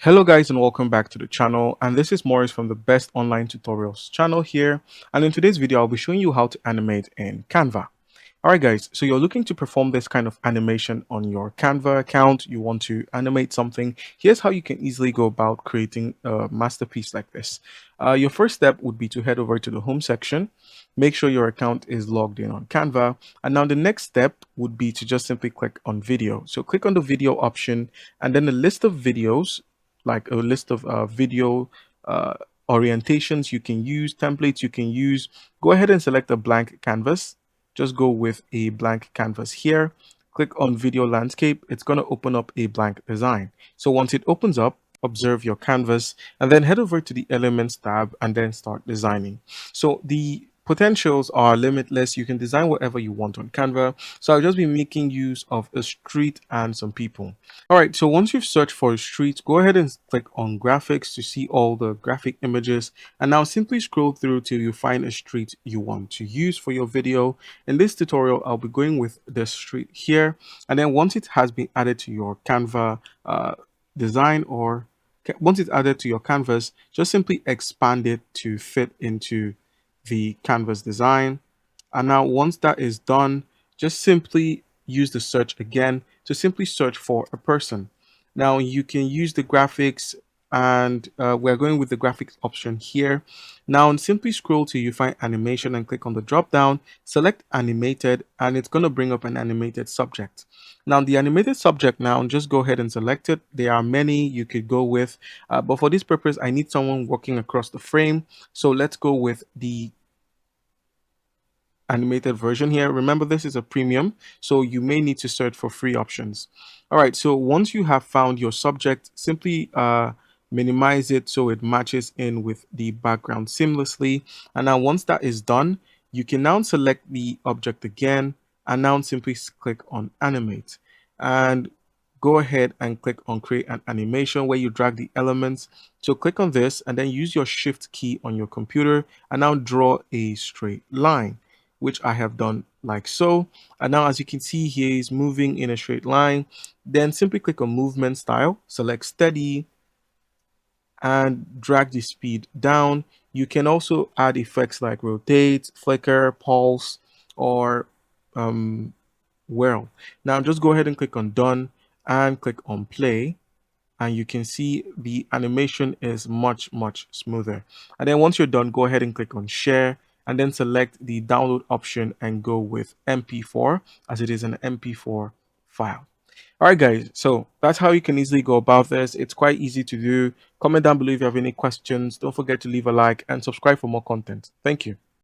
Hello guys and welcome back to the channel, and this is Morris from the Best Online Tutorials channel here, and in today's video I'll be showing you how to animate in Canva. Alright guys, so you're looking to perform this kind of animation on your Canva account, you want to animate something. Here's how you can easily go about creating a masterpiece like this. Your first step would be to head over to the home section, make sure your account is logged in on Canva, and now the next step would be to just simply click on video. So click on the video option and then a list of videos, like a list of video uh, orientations you can use, templates you can use. Go ahead and select a blank canvas. Just go with a blank canvas here. Click on video landscape. It's going to open up a blank design. So once it opens up, observe your canvas and then head over to the elements tab and then start designing. So the potentials are limitless. You can design whatever you want on Canva. So I'll just be making use of a street and some people. All right, so once you've searched for a street, go ahead and click on graphics to see all the graphic images. And now simply scroll through till you find a street you want to use for your video. In this tutorial, I'll be going with the street here. And then once it has been added to your Canva design, or once it's added to your canvas, just simply expand it to fit into the canvas design. And now once that is done, just simply use the search again to simply search for a person. Now you can use the graphics, and we're going with the graphics option here. Now simply scroll till you find animation and click on the drop down, select animated, and it's going to bring up an animated subject. Now the animated subject, now just go ahead and select it. There are many you could go with, but for this purpose I need someone walking across the frame, so let's go with the animated version here. Remember, this is a premium, so you may need to search for free options. All right, so once you have found your subject, simply minimize it so it matches in with the background seamlessly. And now once that is done, you can now select the object again and now simply click on animate and go ahead and click on create an animation where you drag the elements. So click on this and then use your shift key on your computer and now draw a straight line, which I have done like so. And now as you can see, he is moving in a straight line. Then simply click on movement style, select steady and drag the speed down. You can also add effects like rotate, flicker, pulse, or whirl. Now just go ahead and click on done and click on play, and you can see the animation is much smoother. And then once you're done, go ahead and click on share and then select the download option and go with MP4, as it is an MP4 file. All right guys, so that's how you can easily go about this. It's quite easy to do. Comment down below if you have any questions. Don't forget to leave a like and subscribe for more content. Thank you.